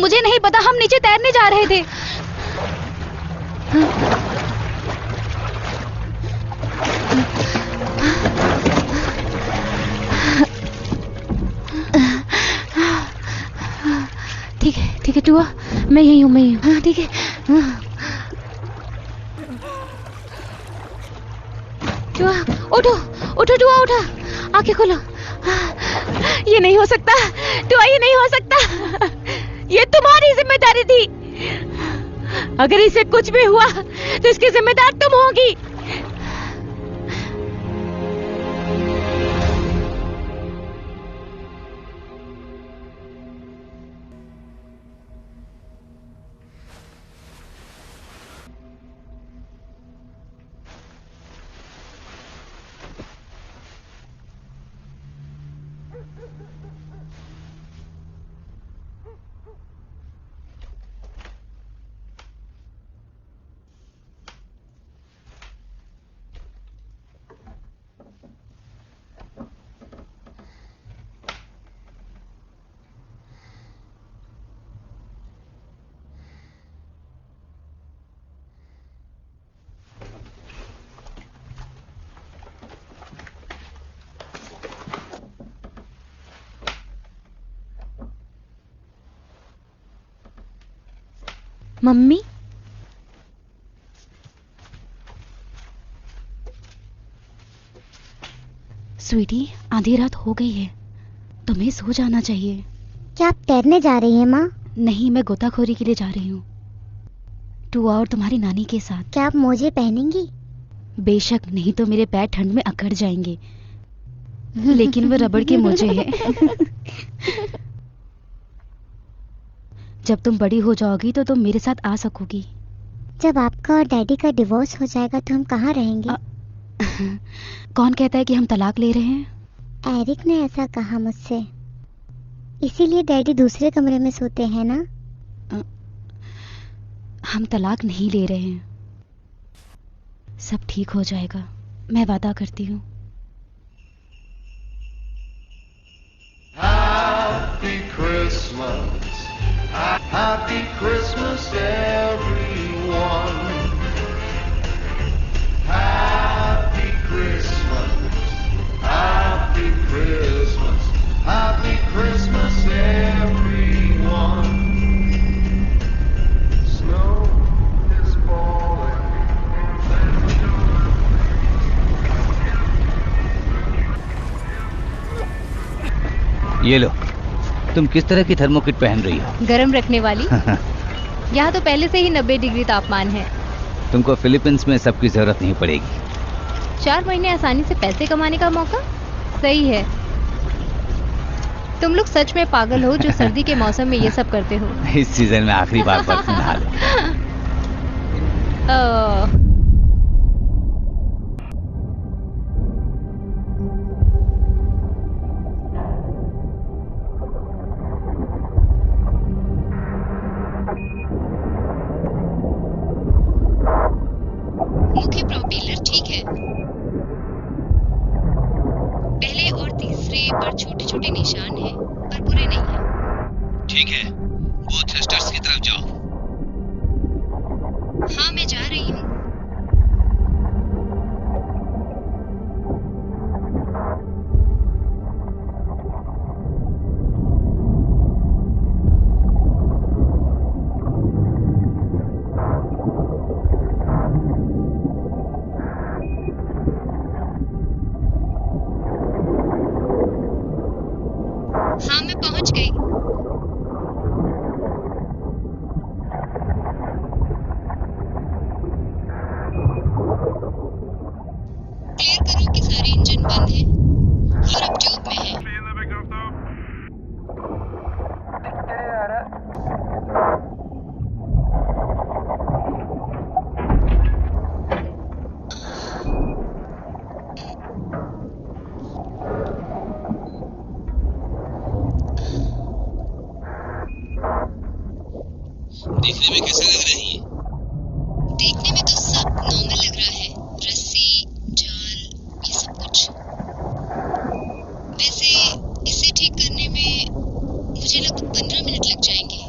मुझे नहीं पता, हम नीचे तैरने जा रहे थे। ठीक है टुआ, मैं यही हूँ, मैं यही हूँ। ठीक है टुआ, उठो उठो टुआ, उठो, आंखें खोलो। ये नहीं हो सकता टुआ, ये नहीं हो सकता। ये तुम्हारी जिम्मेदारी थी। अगर इसे कुछ भी हुआ तो इसकी जिम्मेदार तुम होगी। मम्मी, स्वीटी, आधी रात हो गई है, तुम्हें सो जाना चाहिए। क्या आप तैरने जा रही हैं माँ? नहीं, मैं गोताखोरी के लिए जा रही हूँ, टुआ और तुम्हारी नानी के साथ। क्या आप मोजे पहनेंगी? बेशक, नहीं तो मेरे पैर ठंड में अकड़ जाएंगे। लेकिन वो रबड़ के मोजे हैं। जब तुम बड़ी हो जाओगी तो तुम मेरे साथ आ सकोगी। जब आपका और डैडी का डिवोर्स हो जाएगा तो हम कहाँ रहेंगे? कौन कहता है कि हम तलाक ले रहे हैं? एरिक ने ऐसा कहा मुझसे, इसीलिए डैडी दूसरे कमरे में सोते हैं ना। हम तलाक नहीं ले रहे हैं, सब ठीक हो जाएगा, मैं वादा करती हूँ। Happy Christmas, Happy Christmas everyone. Happy Christmas, Happy Christmas, Happy Christmas everyone. Snow is falling. ये लो, तुम किस तरह की थर्मोकिट पहन रही हो? गरम रखने वाली। यहाँ तो पहले से ही 90 डिग्री तापमान है। तुमको फिलीपींस में सबकी जरूरत नहीं पड़ेगी। 4 महीने आसानी से पैसे कमाने का मौका, सही है। तुम लोग सच में पागल हो जो सर्दी के मौसम में ये सब करते हो। इस सीजन में आखिरी बार बर्फ में नहा लो। मुख्य प्रोपेलर ठीक है, पहले और तीसरे पर छोटे छोटे निशान हैं, पर बुरे नहीं हैं। ठीक है, वो थ्रस्टर्स की तरफ जाओ। हाँ, मैं जा रही हूँ। हाँ, मैं पहुंच गई। क्लियर करो कि सारे इंजन बंद हैं और अब ट्यूब में हैं। देखने में कैसा लग रही है? देखने में तो सब नॉर्मल लग रहा है, रस्सी, जाल, ये सब कुछ। वैसे इसे ठीक करने में मुझे लगभग 15 मिनट लग जाएंगे।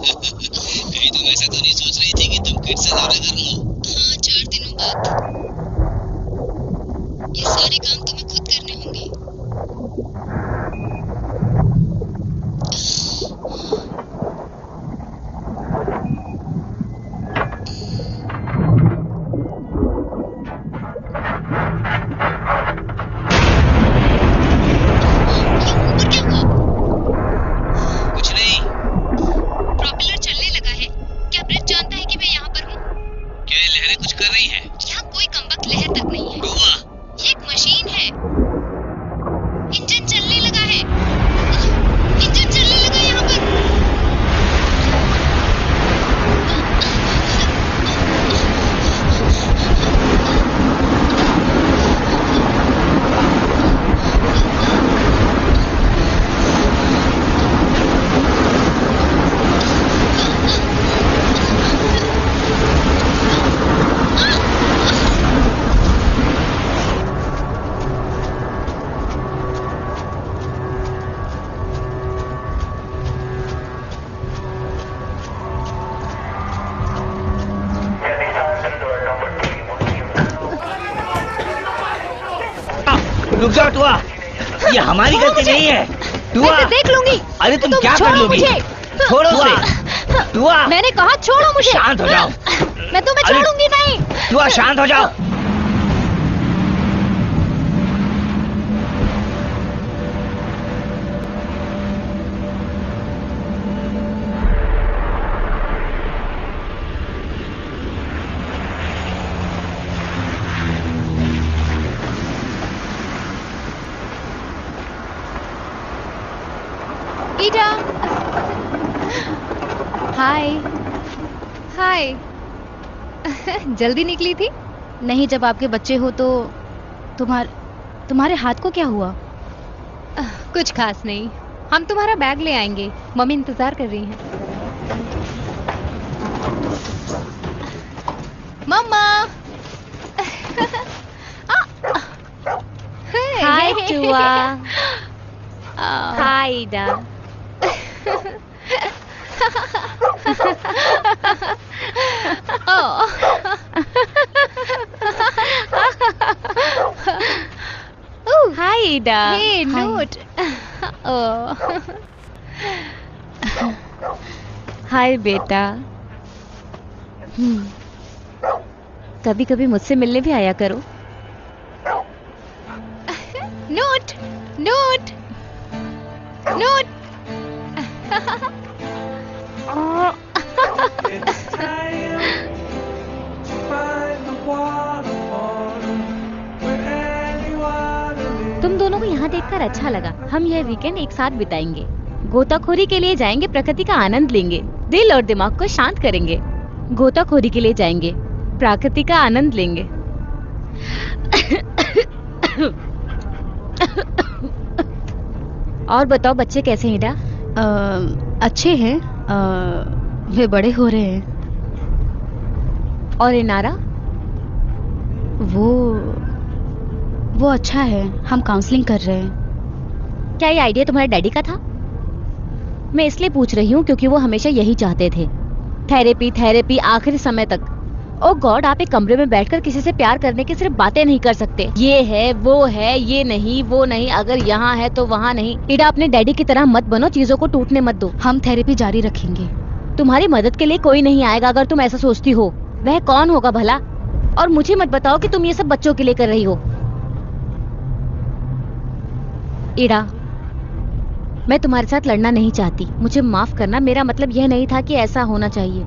कहीं तुम ऐसा तो नहीं सोच रही थी कि तुम किड से ज्यादा गर्म हो? हाँ, 4 दिनों बाद ये सारे काम तुम्हें खुद करने होंगे। ऊपर क्या हुआ? कुछ नहीं। प्रोपेलर चलने लगा है। क्या ब्रिज जानता है कि मैं यहाँ पर हूँ? क्या ये लहरें कुछ कर रही हैं? यहाँ कोई कमबख्त लहर तक नहीं है। तो हुआ? ये एक मशीन है। इंजन चलने लगा है। इंजन चलने लगा यहाँ पर। रुक जाओ टुआ, ये हमारी गलती नहीं है। टुआ, मैं देख लूंगी। अरे तुम क्या कर छोड़ो लोगी? मुझे। छोड़ो उसे। टुआ, मैंने कहा छोड़ो मुझे। शांत हो जाओ। मैं तुम्हें अरे- छोड़ूंगी नहीं। टुआ शांत हो जाओ। ईटा, हाय। हाय। जल्दी निकली थी? नहीं, जब आपके बच्चे हो तो तुम्हारे हाथ को क्या हुआ? कुछ खास नहीं। हम तुम्हारा बैग ले आएंगे। मम्मी इंतजार कर रही हैं। मम्मा। हाय टुआ। हाय ईडा। हाय ईडा। Hey, note. हाय बेटा। कभी कभी मुझसे मिलने भी आया करो। Note. Note. Note. It's time to find the waterfall where anyone lives. तुम दोनों को यहाँ देखकर अच्छा लगा। हम यह वीकेंड एक साथ बिताएंगे। गोताखोरी के लिए जाएंगे, प्रकृति का आनंद लेंगे, दिल और दिमाग को शांत करेंगे। गोताखोरी के लिए जाएंगे, प्रकृति का आनंद लेंगे। और बताओ बच्चे कैसे हैं ईडा? अच्छे हैं। वे बड़े हो रहे हैं। और इनारा? वो अच्छा है। हम काउंसलिंग कर रहे हैं। क्या ये आइडिया तुम्हारे डैडी का था? मैं इसलिए पूछ रही हूँ क्योंकि वो हमेशा यही चाहते थे, थेरेपी थेरेपी आखिरी समय तक। ओ गॉड, आप एक कमरे में बैठकर किसी से प्यार करने की सिर्फ बातें नहीं कर सकते। ये है, वो है, ये नहीं, वो नहीं, अगर यहाँ है तो वहाँ नहीं। ईडा, अपने डैडी की तरह मत बनो, चीजों को टूटने मत दो। हम थेरेपी जारी रखेंगे। तुम्हारी मदद के लिए कोई नहीं आएगा अगर तुम ऐसा सोचती हो। वह कौन होगा भला? और मुझे मत बताओ कि तुम ये सब बच्चों के लिए कर रही हो। ईडा, मैं तुम्हारे साथ लड़ना नहीं चाहती, मुझे माफ करना। मेरा मतलब यह नहीं था कि ऐसा होना चाहिए।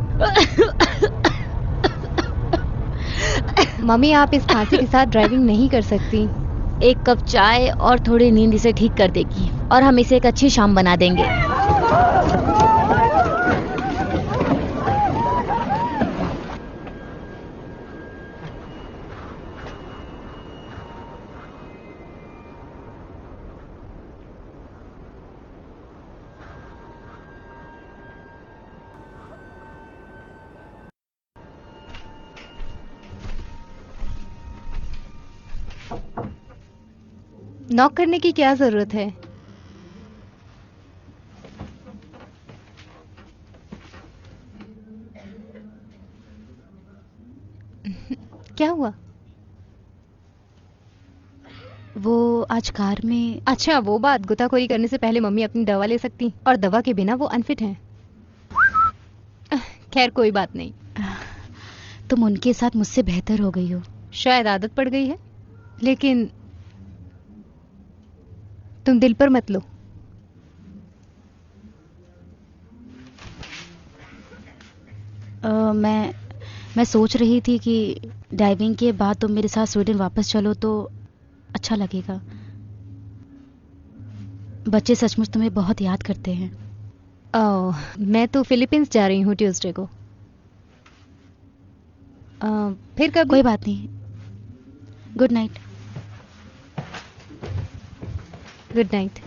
मम्मी, आप इस खांसी के साथ ड्राइविंग नहीं कर सकती। एक कप चाय और थोड़ी नींद इसे ठीक कर देगी और हम इसे एक अच्छी शाम बना देंगे। नॉक करने की क्या जरूरत है? क्या हुआ? वो आज कार में अच्छा वो बात, गोताखोरी करने से पहले मम्मी अपनी दवा ले सकती, और दवा के बिना वो अनफिट हैं। खैर कोई बात नहीं, तुम उनके साथ मुझसे बेहतर हो गई हो। शायद आदत पड़ गई है, लेकिन तुम दिल पर मत लो। मैं सोच रही थी कि डाइविंग के बाद तुम मेरे साथ स्वीडन वापस चलो तो अच्छा लगेगा। बच्चे सचमुच तुम्हें बहुत याद करते हैं। ओह, मैं तो फिलीपींस जा रही हूँ ट्यूसडे को। फिर कभी? कोई बात नहीं। Good night. Good night.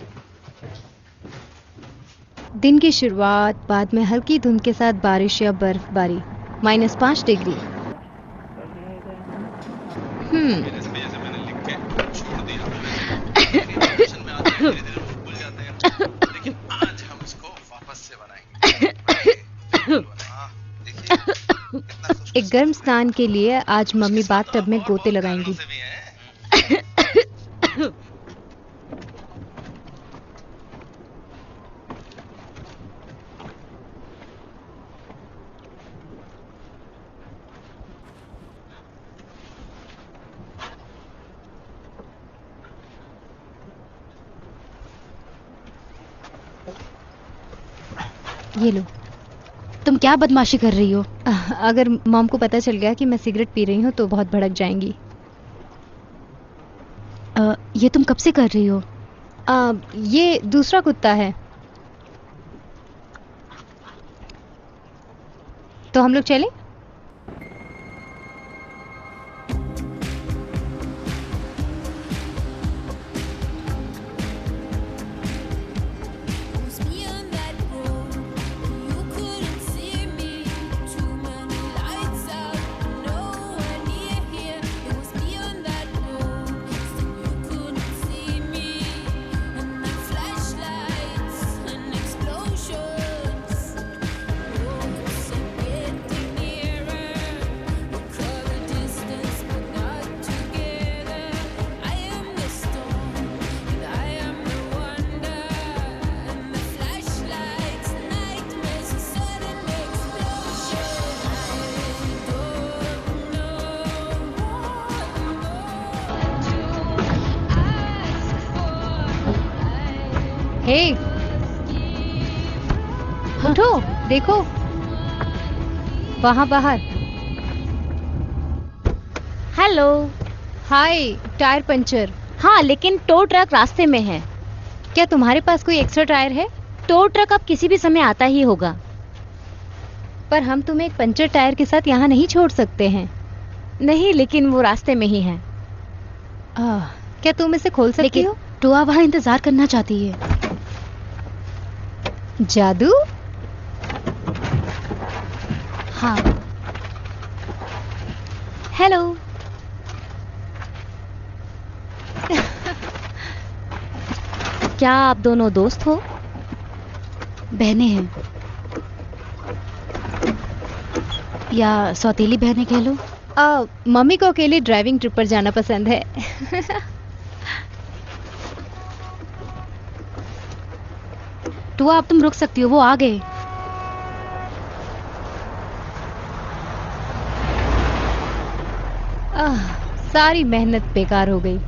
दिन की शुरुआत, बाद में हल्की धुंध के साथ बारिश या बर्फबारी, -5 डिग्री। मेरे से जैसे मैंने लिख के छोड़ दिया, टेंशन में आते हैं, धीरे-धीरे वो भूल जाते हैं, लेकिन आज हम इसको वापस से बनाएंगे। हाँ, देखिए कितना खुश एक गर्म स्नान के लिए आज मम्मी बाथटब में गोते लगाएंगी। से भी हैं। ये लो। तुम क्या बदमाशी कर रही हो? अगर मॉम को पता चल गया कि मैं सिगरेट पी रही हूँ तो बहुत भड़क जाएंगी। ये तुम कब से कर रही हो? ये दूसरा कुत्ता है। तो हम लोग चले? Was me on that road, you couldn't see me. Too many lights out, no one near here. It was me on that road, still you couldn't see me. And the flashlights and explosions, roads are getting nearer. We cover distance, but not together. I am the storm, and I am the wonder. And the flashlights, nightmares, a sudden explosion. I don't know हे, उठो, देखो वहां बाहर। Hello. हाय, tyre puncture. हाँ, लेकिन tow truck रास्ते में है। क्या तुम्हारे पास कोई एक्स्ट्रा टायर है? टो ट्रक अब किसी भी समय आता ही होगा। पर हम तुम्हें एक पंचर टायर के साथ यहाँ नहीं छोड़ सकते हैं। नहीं, लेकिन वो रास्ते में ही है। क्या तुम इसे खोल सकती लेकिन हो? टोआ वहाँ इंतजार करना चाहती है। जादू? हाँ। हेलो। क्या आप दोनों दोस्त हो? बहनें हैं, या सौतेली बहनें कह लो। मम्मी को अकेले ड्राइविंग ट्रिप पर जाना पसंद है। तो अब तुम रुक सकती हो, वो आ गए। सारी मेहनत बेकार हो गई।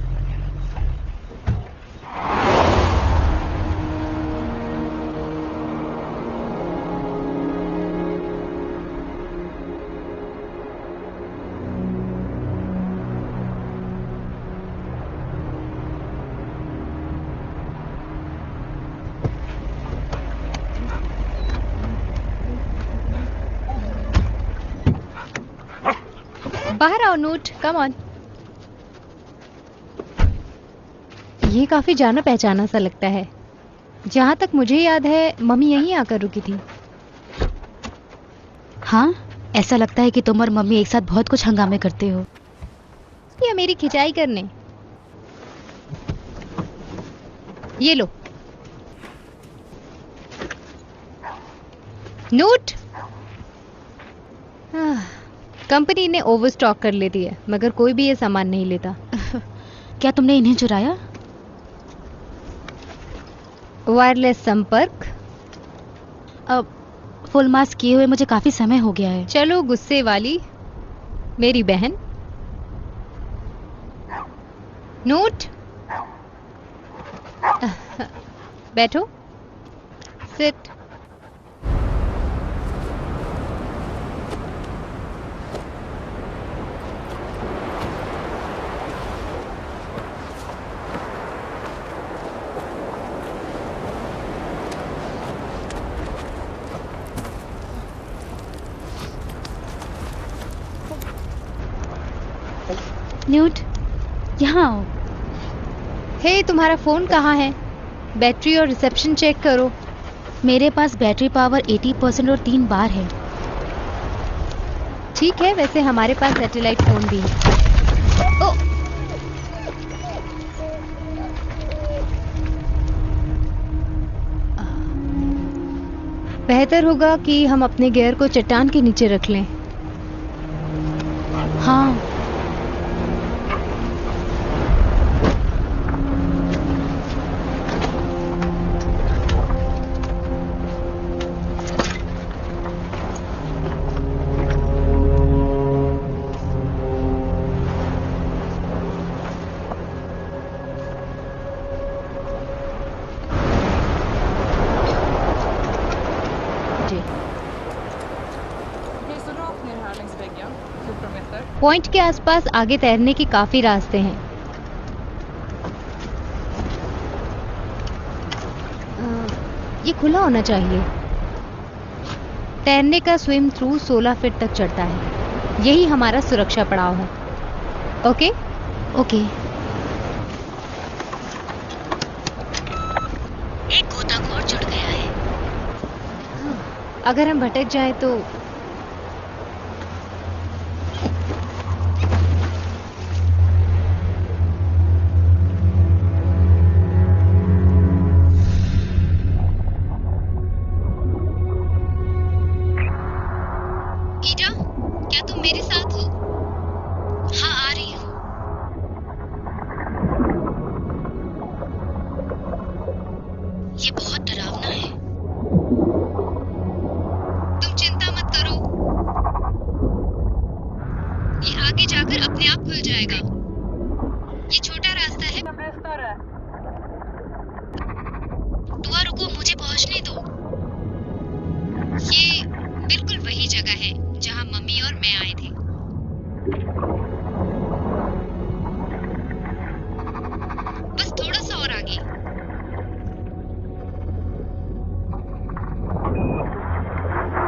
बाहर आओ नोट, कम ऑन। ये काफी जाना पहचाना सा लगता है। जहां तक मुझे याद है मम्मी यहीं आकर रुकी थी। हाँ, ऐसा लगता है कि तुम और मम्मी एक साथ बहुत कुछ हंगामे करते हो। या मेरी खिंचाई करने। ये लो नोट। कंपनी ने ओवर स्टॉक कर लेती है, मगर कोई भी ये सामान नहीं लेता। क्या तुमने इन्हें चुराया? वायरलेस संपर्क। अब फुल मास्क किए हुए मुझे काफी समय हो गया है। चलो गुस्से वाली मेरी बहन। नोट। बैठो। सिट। न्यूट, यहाँ आओ। हे, तुम्हारा फोन कहाँ है? बैटरी और रिसेप्शन चेक करो। मेरे पास बैटरी पावर 80% और 3 बार है। ठीक है, वैसे हमारे पास सैटेलाइट फोन भी है। ओ! बेहतर होगा कि हम अपने गियर को चट्टान के नीचे रख लें। हाँ, जी। Okej, så rakt ner här längs väggen, 14 meter. Point के आसपास आगे तैरने के काफी रास्ते हैं। ये खुला होना चाहिए। तैरने का स्विम थ्रू 16 फीट तक चढ़ता है। यही हमारा सुरक्षा पड़ाव है। ओके? ओके। एक गोताखोर जुड़ गया है। अगर हम भटक जाएं तो ईटा, क्या तुम मेरे साथ हो? हाँ, आ रही हूँ। ये बहुत डरावना है। तुम चिंता मत करो, ये आगे जाकर अपने आप खुल जाएगा। ये छोटा रास्ता है। Det blir större. तुआ रुको, मुझे पहुंचने दो। ये बिल्कुल वही जगह है जहां मम्मी और मैं आए थे। बस थोड़ा सा और आगे।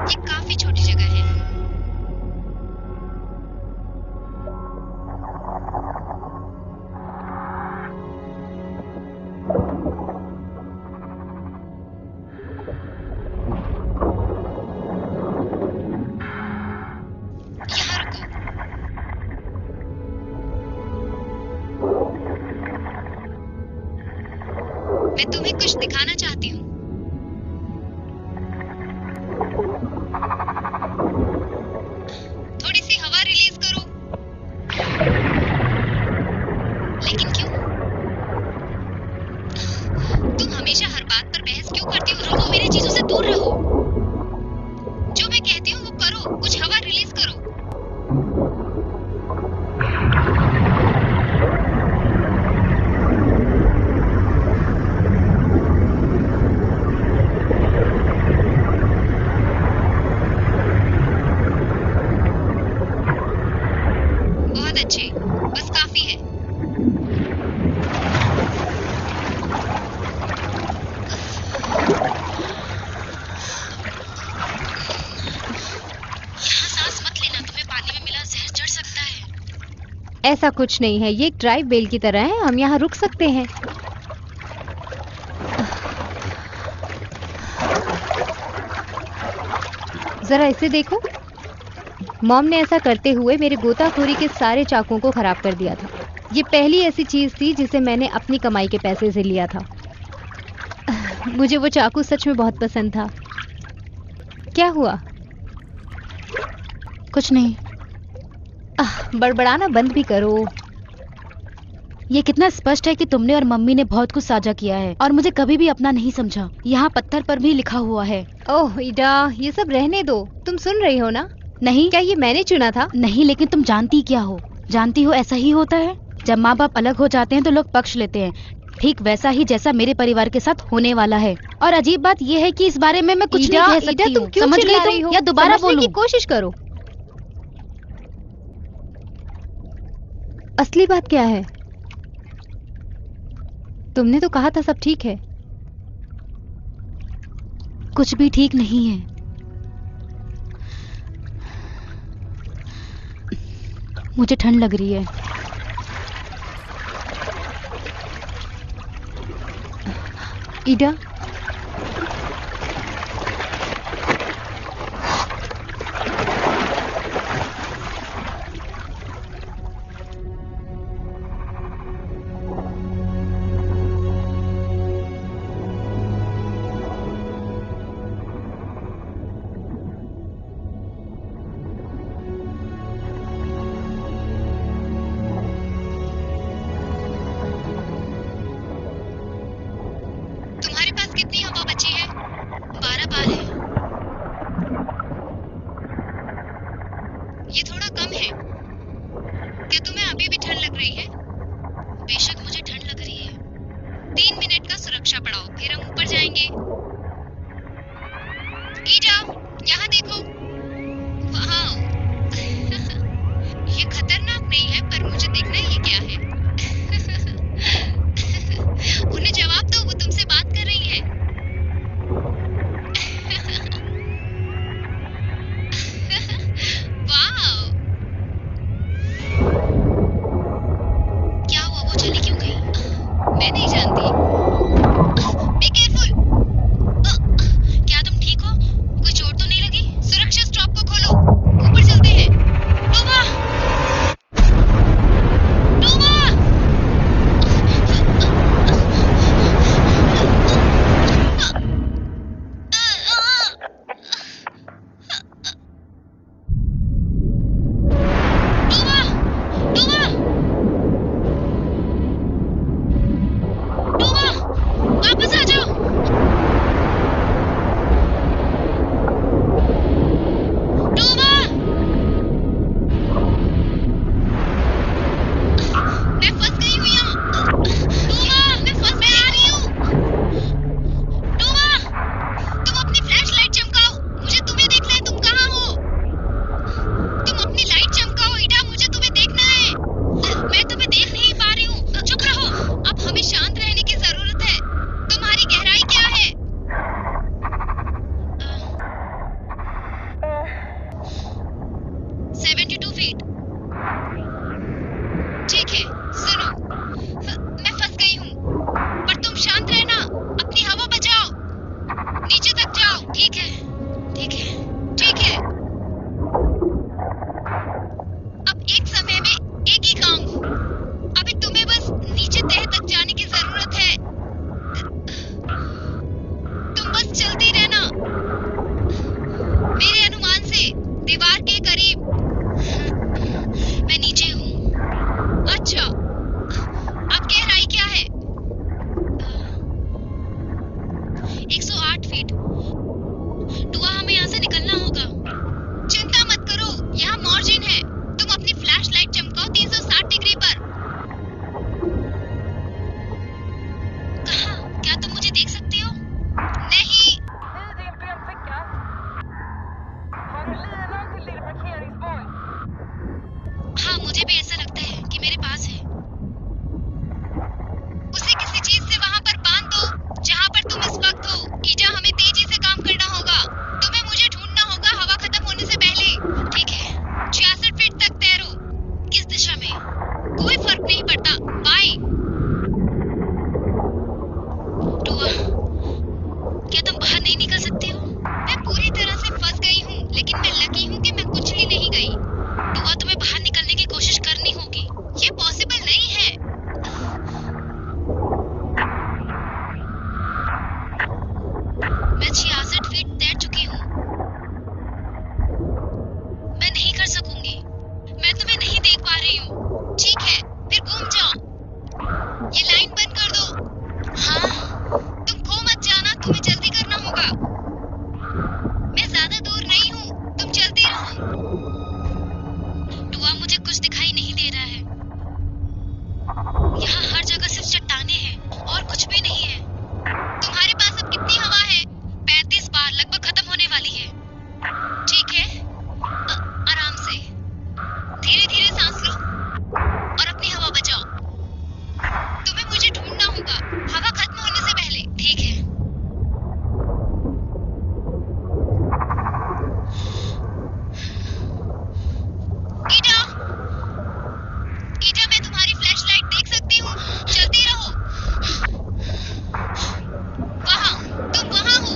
ये काफी छोटी जगह है। यहाँ रुको। मैं तुम्हें कुछ दिखाना चाहती हूँ। थोड़ी सी हवा रिलीज करो। लेकिन क्यों? तुम हमेशा हर बात पर बहस क्यों करती हो? रुको, मेरी चीजों से दूर रहो। जो मैं कहती हूँ वो करो, कुछ हवा रिलीज करो। बहुत अच्छे, बस काफी है। यहाँ सांस मत लेना, तुम्हें पानी में मिला जहर चढ़ सकता है। ऐसा कुछ नहीं है, ये एक ड्राइव बेल की तरह है। हम यहाँ रुक सकते हैं। जरा इसे देखो। मॉम ने ऐसा करते हुए मेरे गोताखोरी के सारे चाकुओं को खराब कर दिया था। ये पहली ऐसी चीज थी जिसे मैंने अपनी कमाई के पैसे से लिया था। मुझे वो चाकू सच में बहुत पसंद था। क्या हुआ? कुछ नहीं। बड़बड़ाना बंद भी करो। ये कितना स्पष्ट है कि तुमने और मम्मी ने बहुत कुछ साझा किया है और मुझे कभी भी अपना नहीं समझा। यहाँ पत्थर पर भी लिखा हुआ है। ओह ईडा, ये सब रहने दो। तुम सुन रही हो ना? नहीं, क्या ये मैंने चुना था? नहीं, लेकिन तुम जानती क्या हो? जानती हो ऐसा ही होता है। जब माँ बाप अलग हो जाते हैं तो लोग पक्ष लेते हैं, ठीक वैसा ही जैसा मेरे परिवार के साथ होने वाला है। और अजीब बात यह है कि इस बारे में मैं कुछ ईडा, नहीं कह सकती ईडा, तुम हूँ। क्यों समझ चिल्ला गई रही तुम हो? या दोबारा समझने बोलूं? की कोशिश करो। असली बात क्या है? तुमने तो कहा था सब ठीक है। कुछ भी ठीक नहीं है। मुझे ठंड लग रही है। ईडा, तुम्हारे पास कितनी हवा बची है? 12 बार है। ये थोड़ा कम है। क्या तुम्हें अभी भी ठंड लग रही है? बेशक मुझे ठंड लग रही है। 3 मिनट का सुरक्षा पड़ाव, फिर हम ऊपर जाएंगे। ईडा, यहाँ देखो। वाह, ये खतरनाक नहीं है, पर मुझे देखना है ये क्या है। उन्हें जवाब दो, वो तुमसे बात कर रही है। वाह, क्या हुआ? वो चली क्यों गई? मैं नहीं जानती। Be careful. क्या तुम ठीक हो? कोई चोट तो नहीं लगी? सुरक्षा स्टॉप को खोलो, ऊपर चलते हैं। टोमा, टोमा! टोमा, टोमा, टोमा, वापस आ जाओ। टोमा, मैं फंस गई हूँ यहाँ। टोमा, मैं फंस में आ रही हूँ। टोमा, तुम अपनी फ्लैश लाइट चमकाओ, मुझे तुम्हें देखना है। तुम कहाँ हो? तुम अपनी लाइट चमकाओ ईडा, मुझे तुम्हें देखना है। मैं तुम्हें देख नहीं पा रही हूँ। चुप रहो। अब हमें शांत रहने की जरूरत है। तुम्हारी गहराई क्या है? 72 फीट। ठीक है, सुनो, मैं फंस गई हूँ, पर तुम शांत रहना, अपनी हवा बचाओ, नीचे तक जाओ। ठीक है, ठीक है, ठीक है। अब एक समय में एक ही काम। अभी तुम्हें बस नीचे तह तक जाने की जरूरत है। तुम बस चलती रहना, मेरे अनुमान से दीवार के करीब। मैं नीचे हूँ। अच्छा, अब गहराई क्या है? 108 फीट। टुआ, हमें यहाँ से निकलना होगा। चिंता मत करो, यहाँ मार्जिन है। तुम अपनी फ्लैश लाइट चमकाओ 360 डिग्री पर। कहाँ? क्या तुम मुझे देख सकती हो? नहीं। I din benficka. Har du linan till din parkeringsboj? हाँ, मुझे भी ऐसा लगता है कि मेरे पास है। उसे किसी चीज से वहां पर बांध दो जहां पर तुम इस वक्त हो। ईजा, हमें तेजी से काम करना होगा। तुम्हें मुझे ढूंढना होगा हवा खत्म होने से पहले। ठीक है, 66 फीट तक तैरो। किस दिशा में? कोई फर्क नहीं पड़ता। बाय। टुआ, क्या तुम बाहर नहीं निकल सकती हो? मैं पूरी तरह से फंस गई हूँ, लेकिन मैं लकी ठीक है, आराम से, धीरे धीरे सांस लो और अपनी हवा बचाओ। तुम्हें मुझे ढूंढना होगा हवा खत्म होने से पहले, ठीक है? ईटा, ईटा, मैं तुम्हारी फ्लैशलाइट देख सकती हूँ, चलती रहो। वहाँ, तुम वहाँ हो,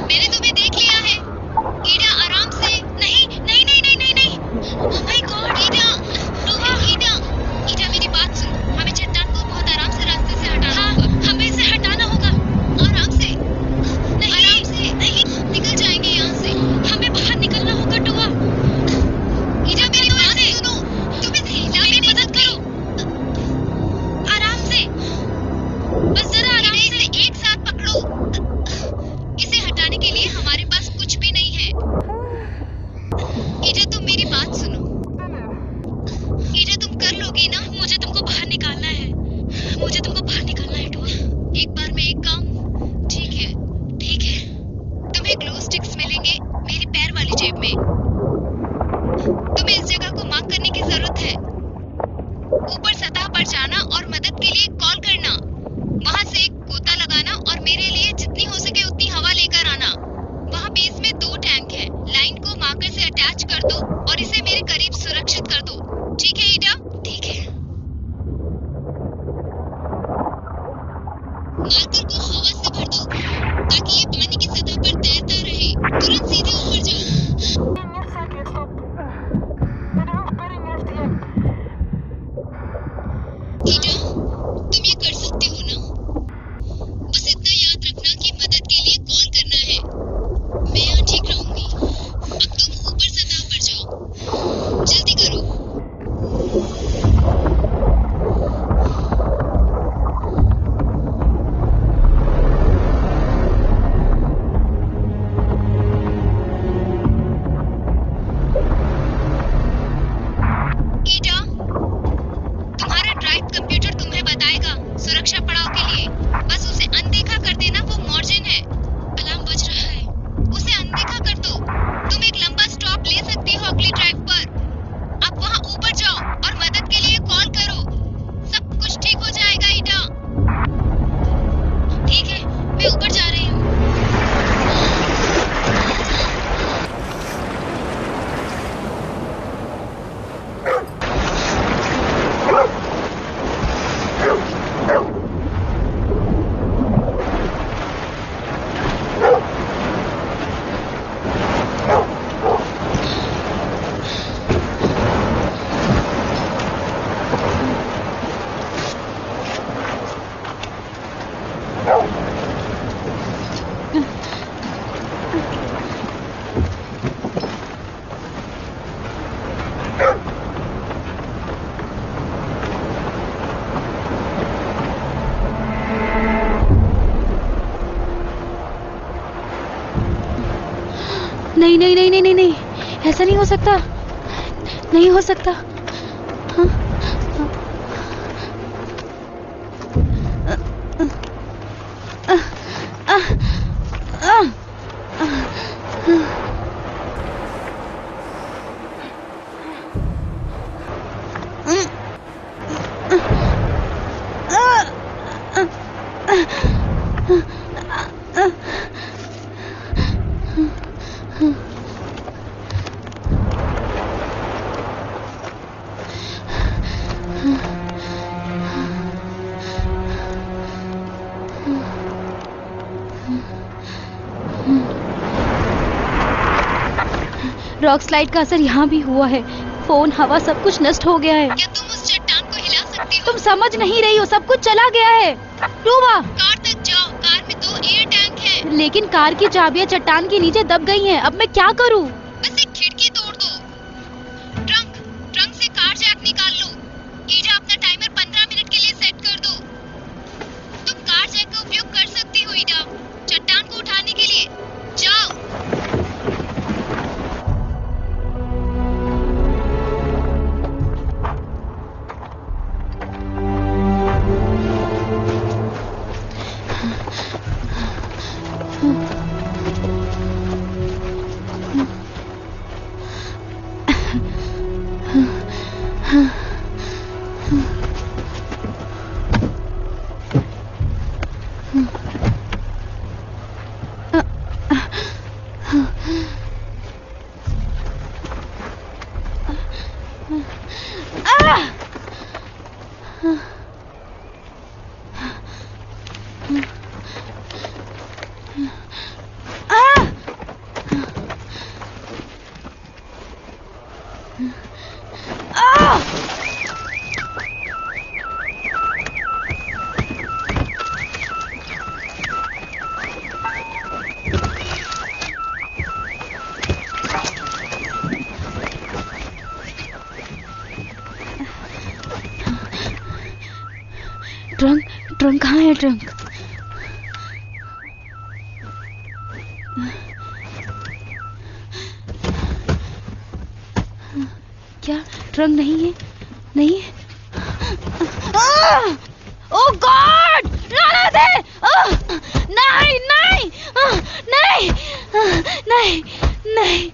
मैंने तुम्हें देख लिया है। ईटा, आराम से, नहीं नहीं नहीं नहीं नहीं नहीं, ओह माय गॉड, ईटा, रुको, ईटा, ईटा, मेरी बात सुनो, हमें चट्टान को बहुत आराम से रास्ते से हटाना होगा, हमें इसे हटाना होगा, आराम से, नहीं, आराम से, नहीं, निकल जाएंगे यहाँ से, हमें बाहर निकलना होगा, टुआ, ईटा, मेरी बात सुनो, तुम इस हीला में मदद करो, आराम से, बस जरा आराम से, एक साथ पकड़ो, इसे हटाने के लिए हमारे पास कुछ भी नहीं है। ईटा, तुम मेरी बात सुनो, ईटा, तुम कर लोगी ना, मुझे तुमको बाहर निकालना है, मुझे तुमको बाहर निकालना है, टुआ, एक बार में एक काम, ठीक है, ठीक है, तुम्हें ग्लो स्टिक्स मिलेंगे मेरी पैर वाली जेब में, तुम्हें इस जगह को मार्क करने की जरूरत है, ऊपर सतह पर जाना और मदद के लिए कॉल करना, वहां से एक गोता लगाना और मेरे लिए जितनी हो सके उतनी हवा लेकर आना, वहां बेस में 2 टैंक है, लाइन को मार्कर से अटैच कर दो और इसे मेरे करीब सुरक्षित कर दो, ठीक है ईटा? ठीक है। मार्कर को हवा से भर दो ताकि ये पानी की सतह पर तैरता रहे, तुरंत सीधे ऊपर जाओ। ईटा, तुम ये कर सकते हो ना? बस इतना याद रखना कि मदद के लिए कॉल करना है। मैं यहाँ ठीक रहूंगी। अब तुम ऊपर सतह पर जाओ। जल्दी करो। ईटा, तुम्हारा ड्राइव कंप्यूटर तुम्हें बताएगा सुरक्षा पड़ाव के लिए, बस उसे अनदेखा कर देना, वो मार्जिन है। अलार्म बज रहा है, उसे अनदेखा कर दो। तुम एक लंबा स्टॉप ले सकती हो अगली ड्राइव पर। अब वहाँ ऊपर जाओ और मदद के लिए कॉल करो, सब कुछ ठीक हो जाएगा ईटा। ठीक है, मैं ऊपर जा रही हूँ। नहीं नहीं नहीं नहीं नहीं नहीं, ऐसा नहीं हो सकता, नहीं हो सकता। हाँ? रॉक स्लाइड का असर यहाँ भी हुआ है, फोन, हवा, सब कुछ नष्ट हो गया है। क्या तुम उस चट्टान को हिला सकती हो? तुम समझ नहीं रही हो, सब कुछ चला गया है। टूबा, कार तक जाओ, कार में 2 एयर टैंक है। लेकिन कार की चाबियां चट्टान के नीचे दब गई हैं, अब मैं क्या करूं? बस एक खिड़की तोड़ दो। ट्रंक से कार जैक निकाल लो। ईजा, अपना टाइमर 15 मिनट के लिए सेट कर दो। तुम कार जैक का उपयोग कर सकती हो ईजा, चट्टान को उठाने के लिए। जाओ। ट्रंक। क्या ट्रंक नहीं है? नहीं है? ओह गॉड! लानत है! नहीं नहीं नहीं नहीं नहीं।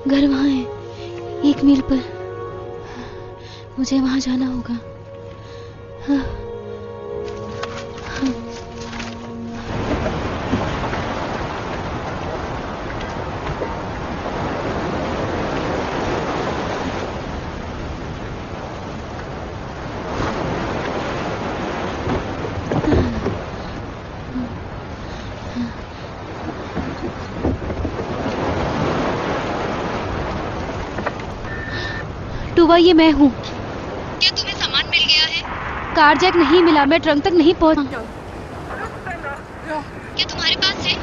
घर वहाँ है, 1 मील पर। मुझे वहाँ जाना होगा। हाँ। टुवा, ये मैं हूँ। क्या तुम्हें सामान मिल गया है? कार जैक नहीं मिला, मैं ट्रंक तक नहीं पहुँच। क्या तुम्हारे पास है?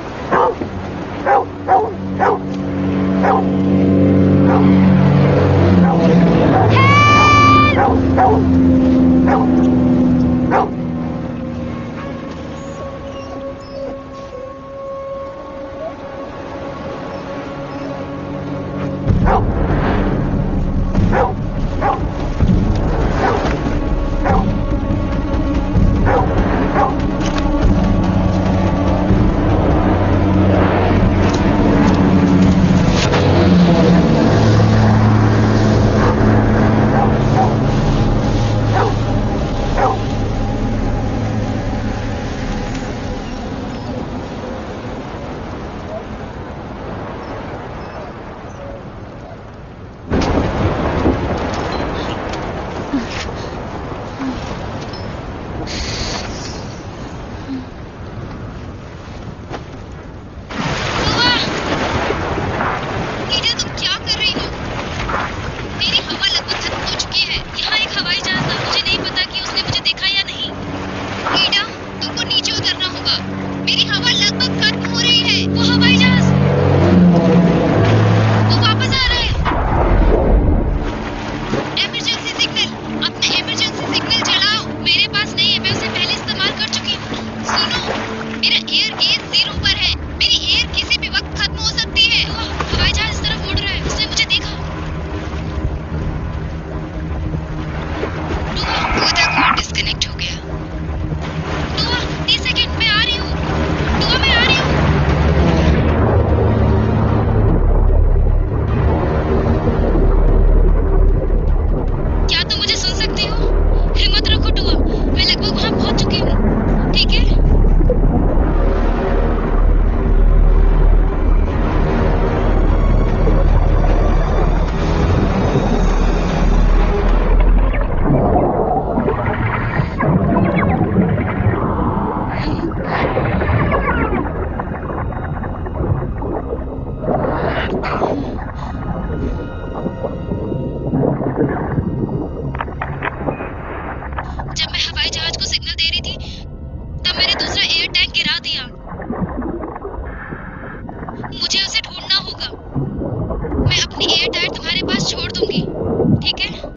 जब मैं हवाई जहाज को सिग्नल दे रही थी तब मैंने दूसरा एयर टैंक गिरा दिया। मुझे उसे ढूंढना होगा। मैं अपनी एयर टायर तुम्हारे पास छोड़ दूंगी, ठीक है?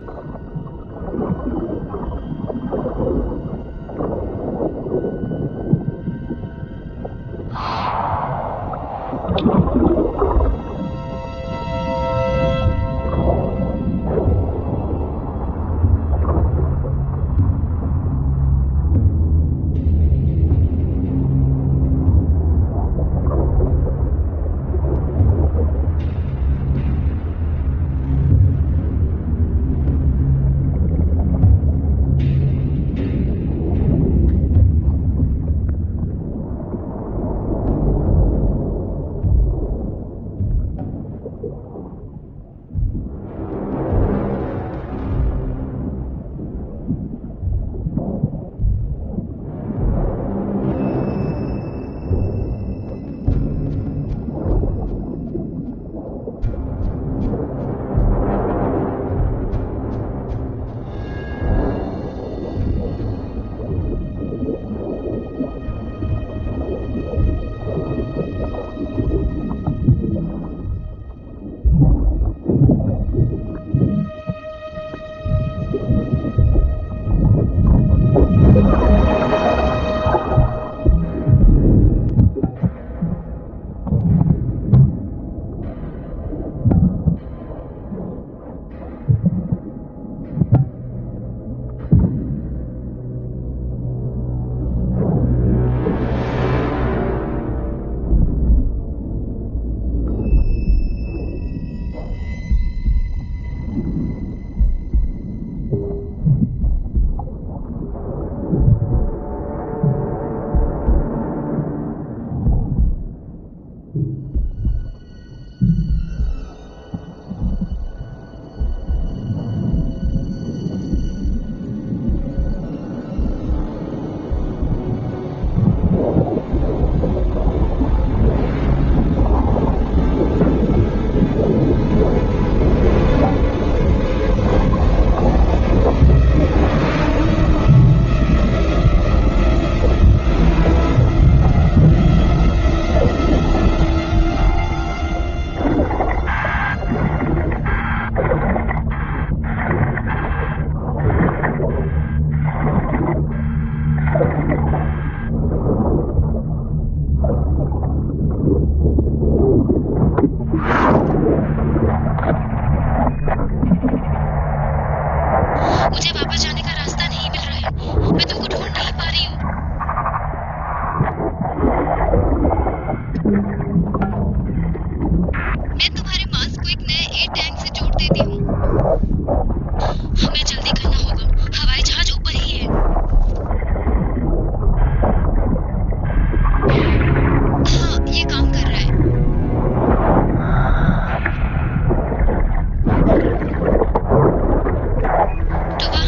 मुझे वापस जाने का रास्ता नहीं मिल रहा है। मैं तुमको ढूंढ नहीं पा रही हूँ। मैं तुम्हारे मास्क को एक नए एयर टैंक से जोड़ देती हूँ। हमें जल्दी करना होगा, हवाई जहाज ऊपर ही है। हाँ, ये काम कर रहा है। टुवा,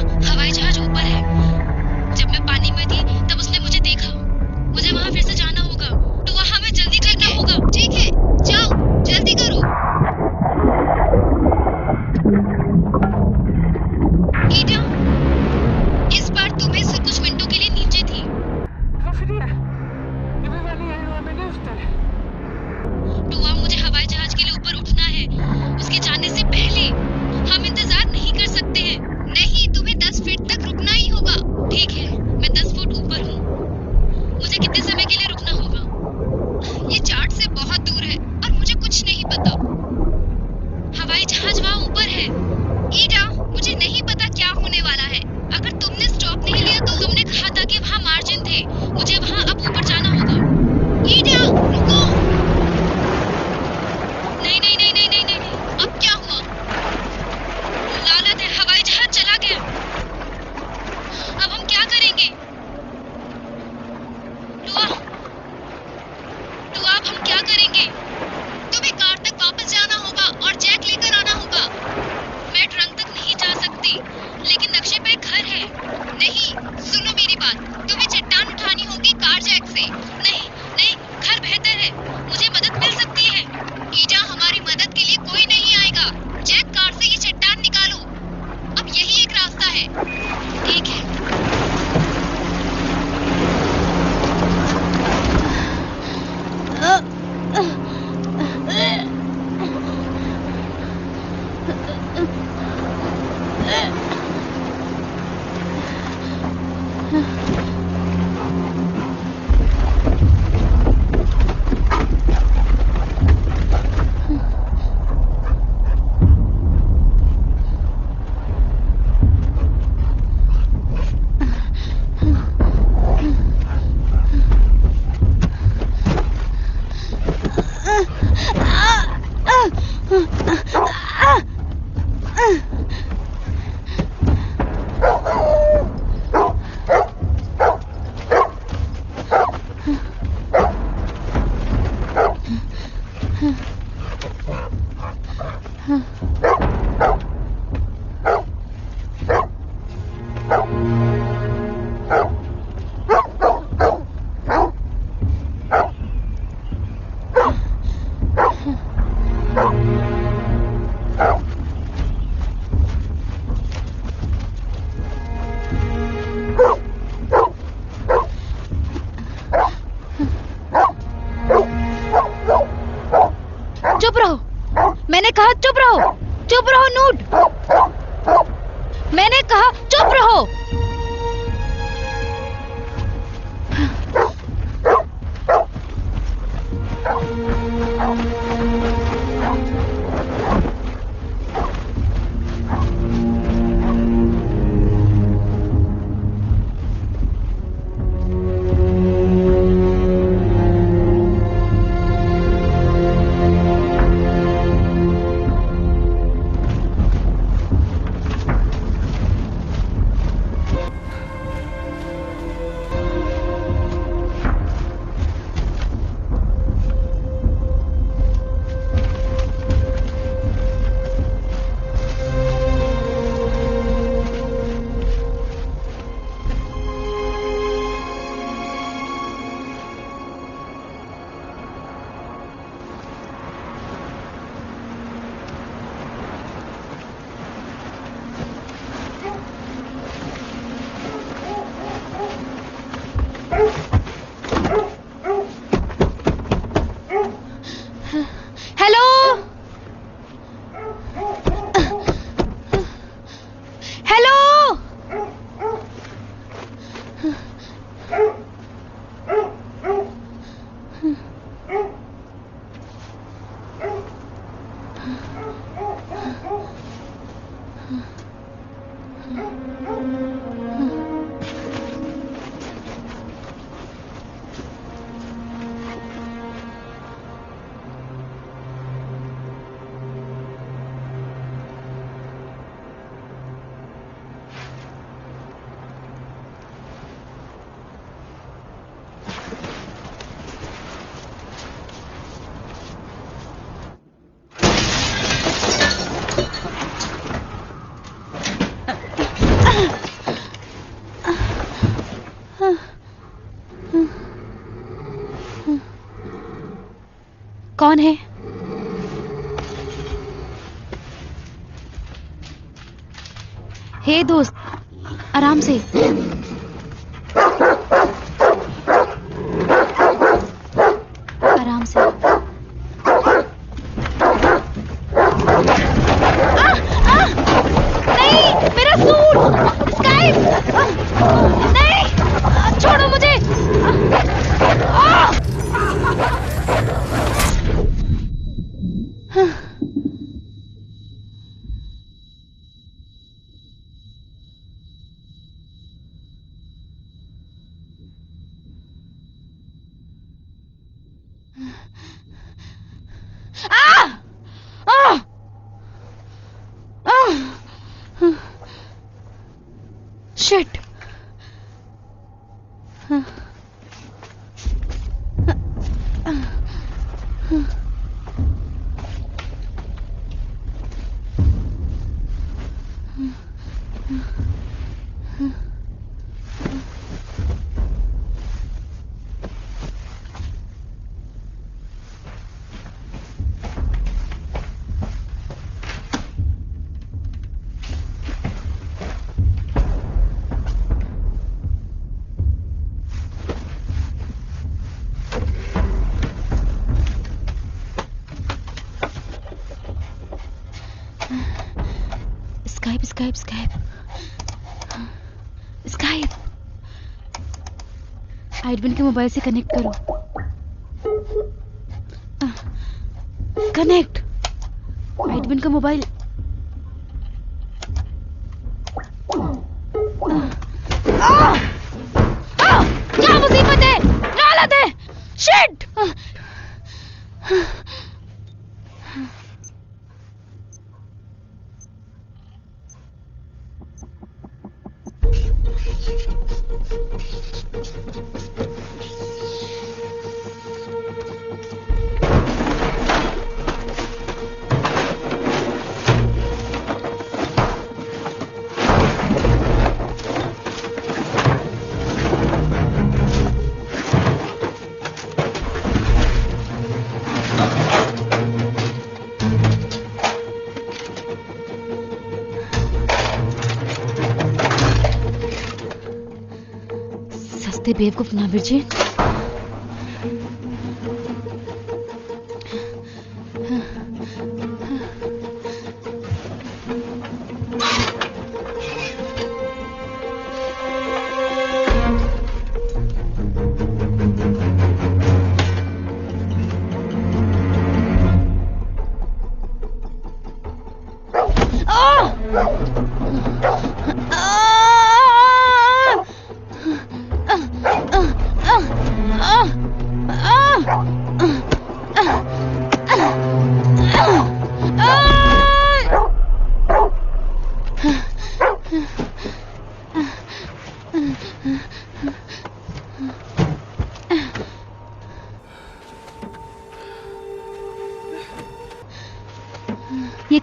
कहा चुप रहो, चुप रहो नूड। मैंने कहा चुप रहो। Hello, hello. कौन है? हे दोस्त, आराम से। आराम से। नहीं, मेरा सूट! स्काई! नहीं! छोड़ो मुझे! Shit. Skype. आइडविन के मोबाइल से कनेक्ट करो। कनेक्ट। आइडविन का मोबाइल। क्या मुसीबत है? हालत है। शिट। सस्ते बेवकूफ ना बिरजे। ये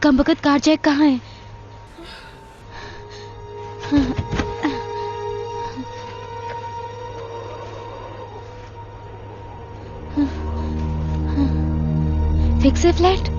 कमबख्त कार जैक कहाँ है? फिक्स है फ्लैट?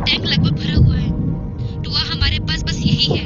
टैंक लगभग भरा हुआ है। टुआ हमारे पास बस यही है।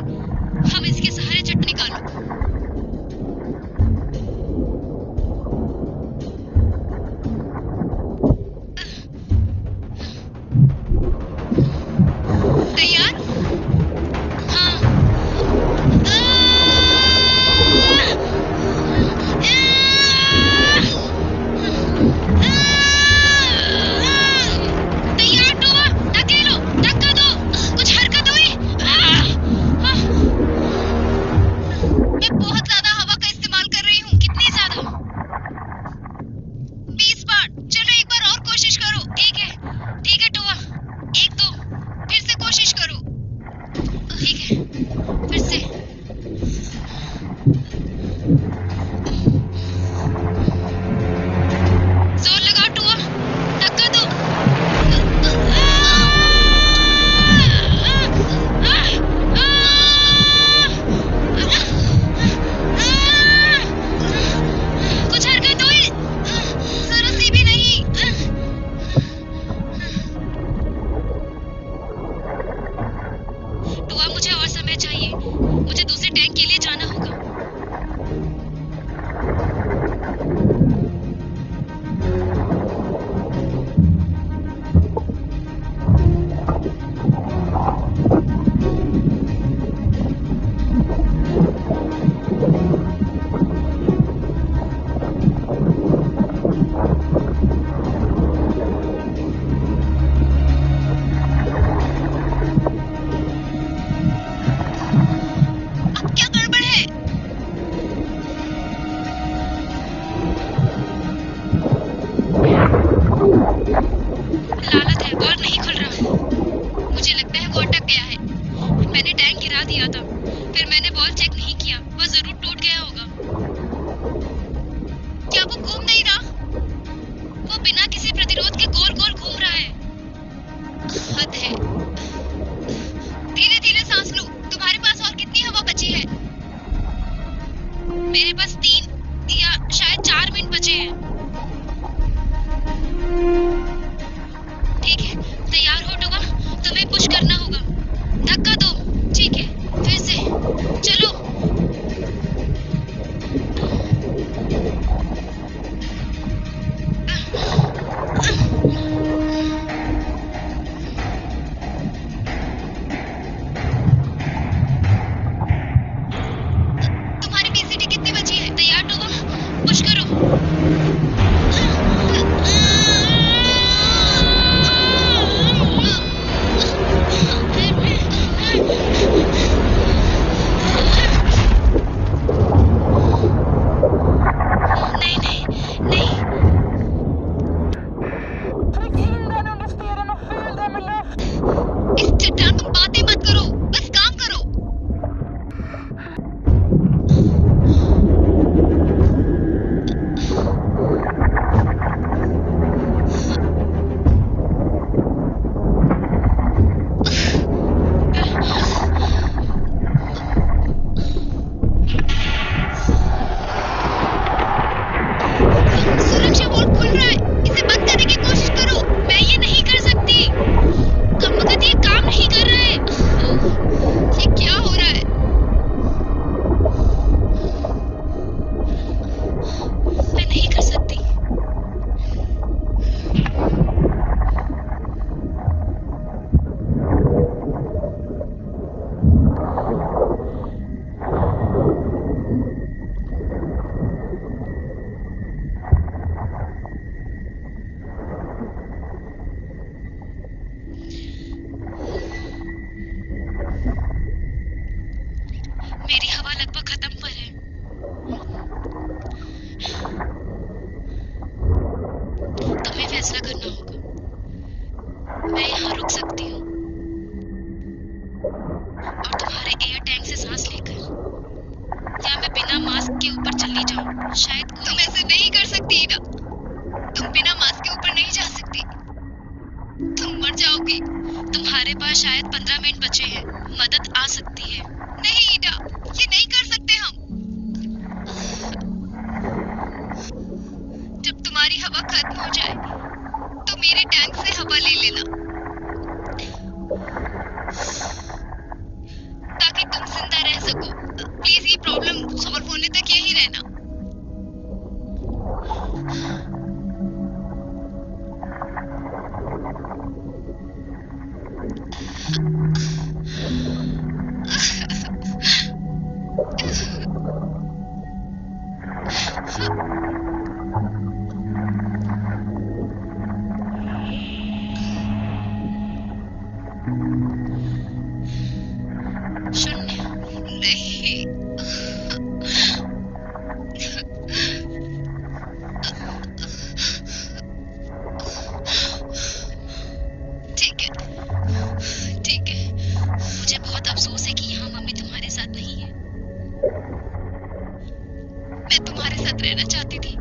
टैंक के लिए जाना होगा। अब क्या गड़बड़ है? लालत है, वॉल्व नहीं खुल रहा। मुझे लगता है वो अटक गया है। मैंने टैंक गिरा दिया था, फिर मैंने वॉल्व चेक नहीं किया। वो जरूर टूट गया होगा। क्या वो घूम नहीं रहा? वो बिना किसी प्रतिरोध के गोल गोल घूम रहा है। हद है। धीरे धीरे सांस लो। तुम्हारे पास और कितनी हवा बची है? मेरे पास 3 या शायद 4 मिनट बचे हैं। ठीक है, तैयार हो टोबा? तुम्हें पुश करना होगा। धक्का दो। ठीक है, फिर से चलो। तुम्हारी पीसीटी कितनी बची है? तैयार टोबा? पुश करो। नहीं नहीं नहीं। Tryck in den under stenen och fyll den med luft. इस चट्टान पर बातें मत करो, बस काम करो। सुरक्षा बोर्ड खुल रहा है। इसे बंद करने की कोशिश करो। मैं ये नहीं कर सकती। कमबख्त ये काम नहीं कर रहा है। ये क्या हो रहा है? मैं नहीं कर सकती। मेरी हवा लगभग खत्म पर है। तुम्हें फैसला करना होगा। मैं यहाँ रुक सकती हूँ और तुम्हारे एयर टैंक से सांस लेकर, या मैं बिना मास्क के ऊपर चली जाऊँ। शायद तुम ऐसे नहीं कर सकती ईडा। तुम बिना मास्क के ऊपर नहीं जा सकती। तुम मर जाओगी। तुम्हारे पास शायद 15 मिनट बचे हैं। मदद आ सकती है। नहीं ईडा, ये नहीं कर सकते हम। जब तुम्हारी हवा खत्म हो जाए तो मेरे टैंक से हवा ले लेना, ताकि तुम जिंदा रह सको। प्लीज ये प्रॉब्लम सॉल्व होने तक यहीं रहना। शून्य नहीं। ठीक है, ठीक है। मुझे बहुत अफसोस है कि यहाँ मम्मी तुम्हारे साथ नहीं है। मैं तुम्हारे साथ रहना चाहती थी।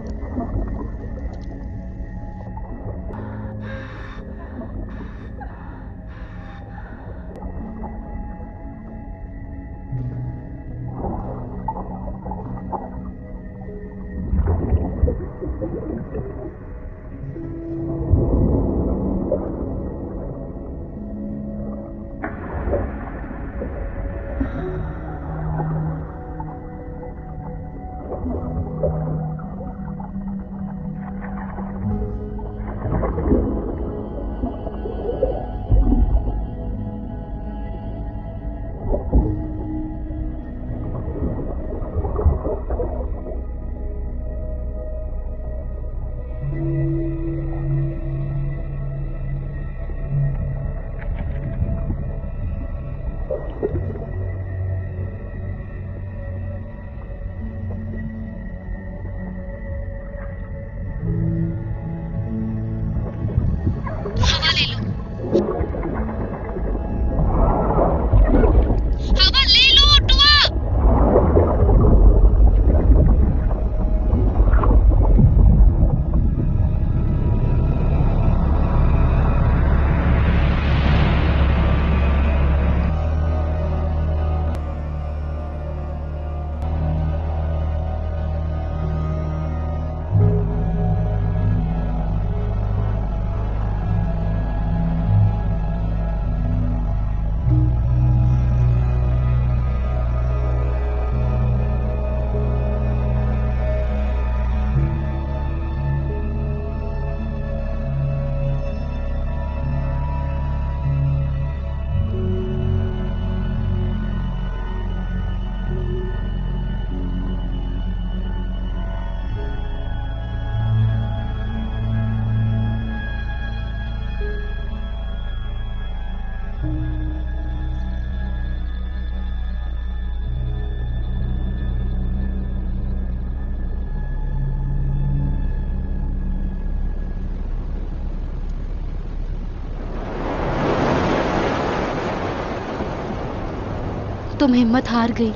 तुम हिम्मत हार गई।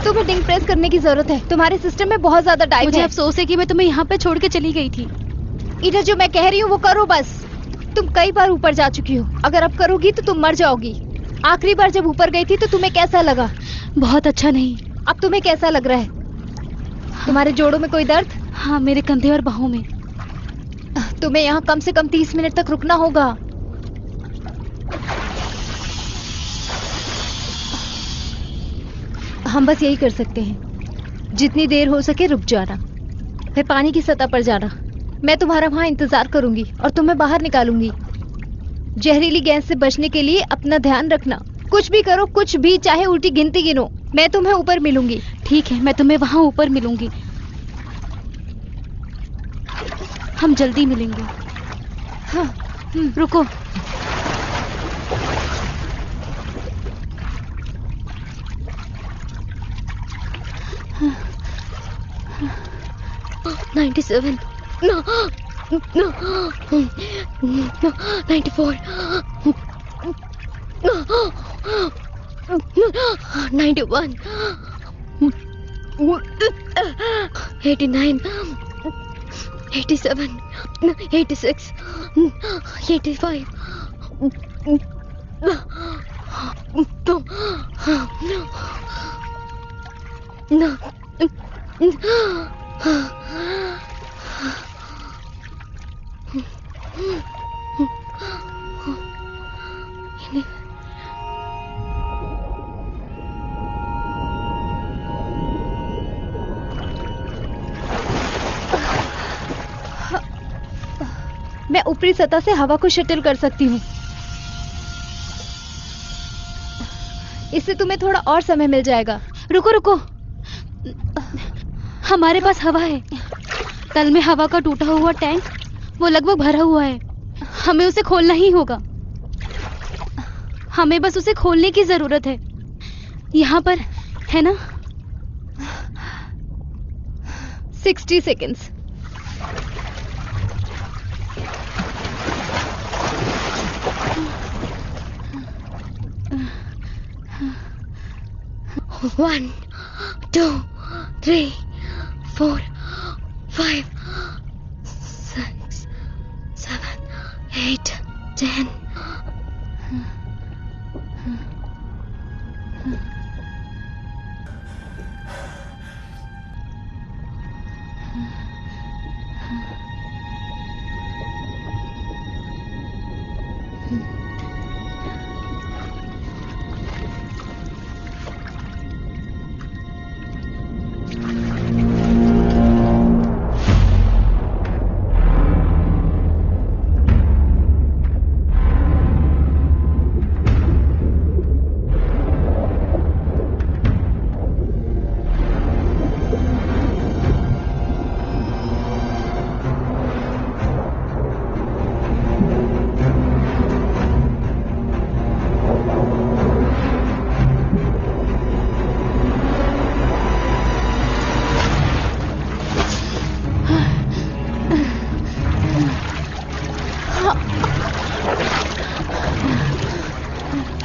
तुम्हें डिंग प्रेस करने की जरूरत है। तुम्हारे सिस्टम में बहुत ज्यादा टाइम मुझे है। अफसोस है कि मैं तुम्हें यहाँ पे छोड़ के चली गई थी। इधर जो मैं कह रही हूँ वो करो बस। तुम कई बार ऊपर जा चुकी हो, अगर अब करोगी तो तुम मर जाओगी। आखिरी बार जब ऊपर गई थी तो तुम्हें कैसा लगा? बहुत अच्छा नहीं। अब तुम्हें कैसा लग रहा है? तुम्हारे जोड़ों में कोई दर्द? हाँ, मेरे कंधे और बाहों में। तुम्हें यहाँ कम से कम 30 मिनट तक रुकना होगा। हम बस यही कर सकते हैं, जितनी देर हो सके रुक जाना, फिर पानी की सतह पर जाना। मैं तुम्हारा वहां इंतजार करूंगी और तुम्हें बाहर निकालूंगी। जहरीली गैस से बचने के लिए अपना ध्यान रखना। कुछ भी करो, कुछ भी, चाहे उल्टी गिनती गिनो। मैं तुम्हें ऊपर मिलूंगी। ठीक है, मैं तुम्हें वहां ऊपर मिलूंगी। हम जल्दी मिलेंगे। हाँ, रुको। हाँ, 97 no no 94 91 89 87 86 85 no मैं ऊपरी सतह से हवा को शटल कर सकती हूँ। इससे तुम्हें थोड़ा और समय मिल जाएगा। रुको रुको, हमारे पास हवा है। तल में हवा का टूटा हुआ टैंक, वो लगभग भरा हुआ है। हमें उसे खोलना ही होगा। हमें बस उसे खोलने की जरूरत है। यहाँ पर है ना? 60 सेकेंड्स। One, 2, 3, 4, 5, 6, 7, 8, 10.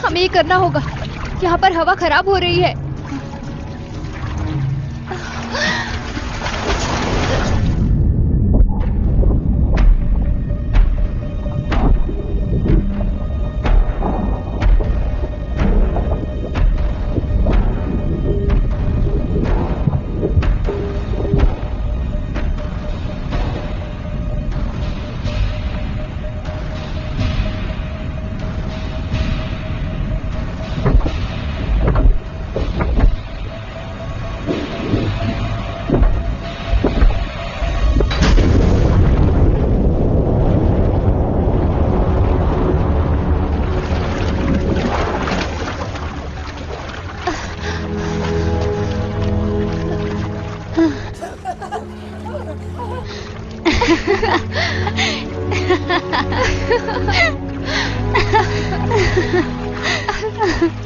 हमें ये करना होगा। यहाँ पर हवा खराब हो रही है।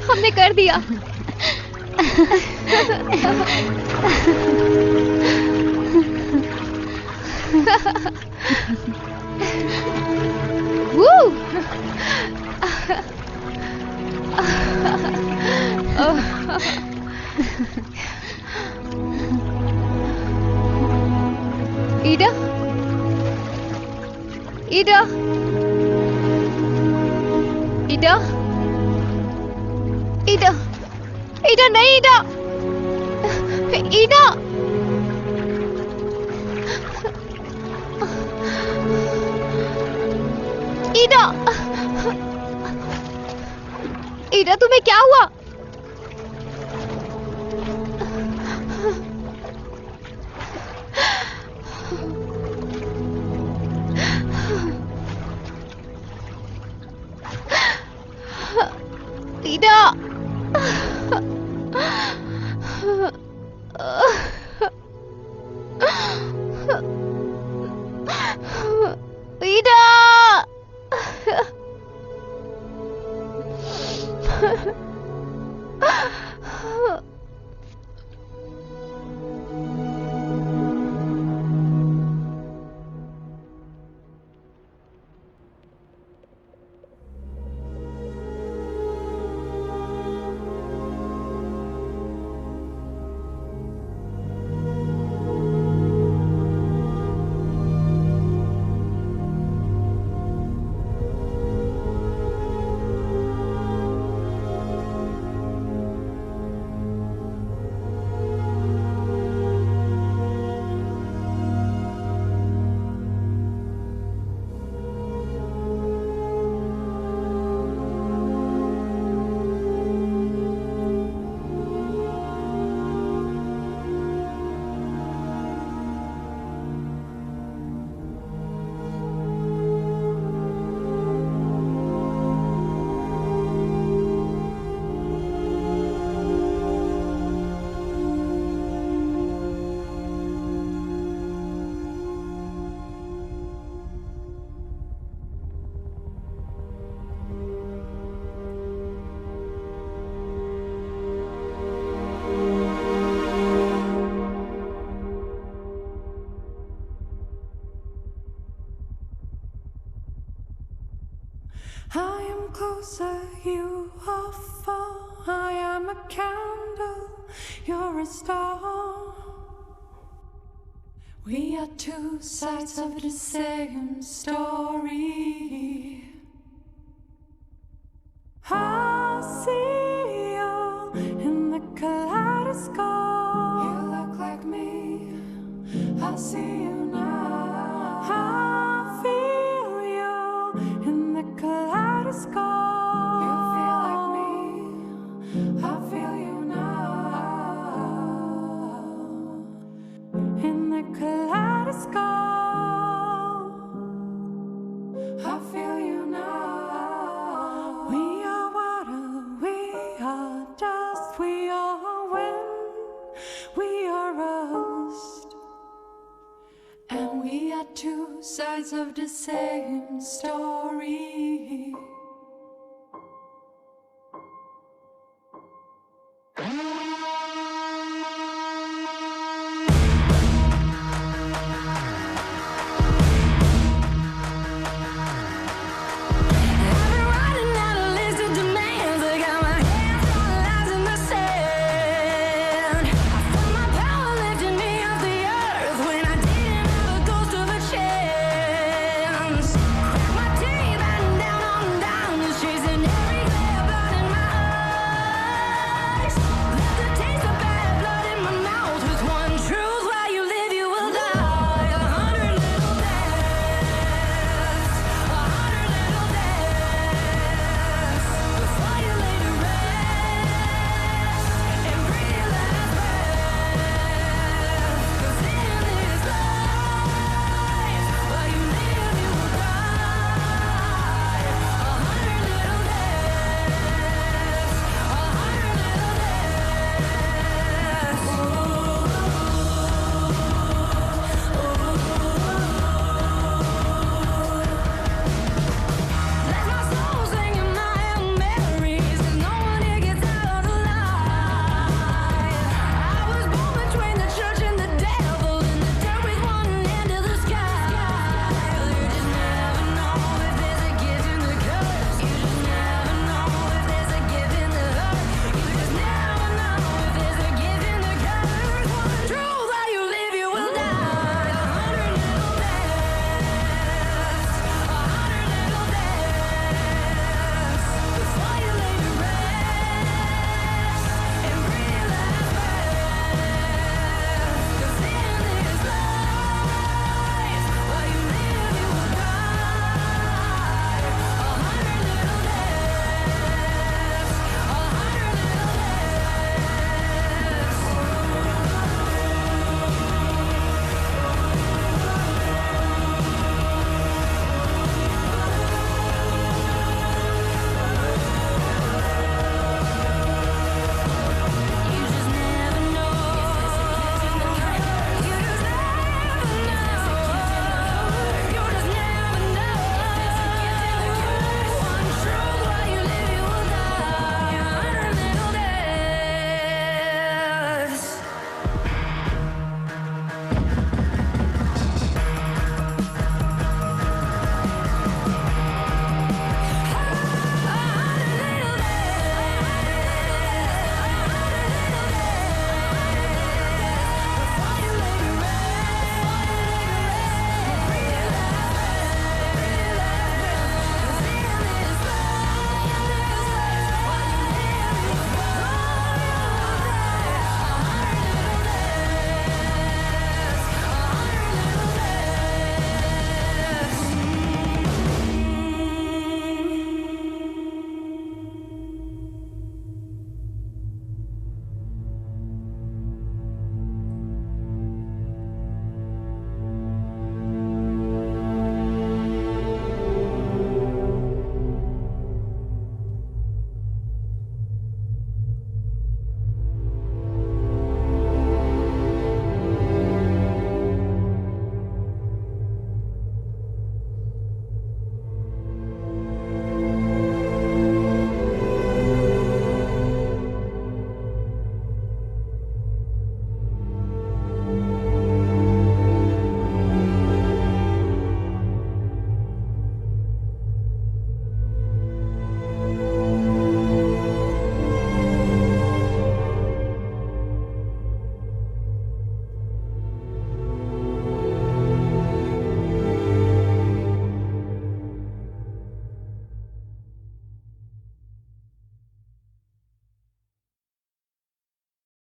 हमने कर दिया। Woo! Ida? Ida? Ida? ईडा, ईडा नहीं, ईडा, ईडा। ईडा, ईडा तुम्हें क्या हुआ? ईडा, ईडा। I am closer, you are far. I am a candle, you're a star. We are two sides of the same story. I see you in the kaleidoscope. You look like me, I see you now. I feel you in the kaleidoscope. You feel like me, I feel you now. In the kaleidoscope, I feel you now. We are water, we are dust, we are wind, we are rust. And we are two sides of the same story.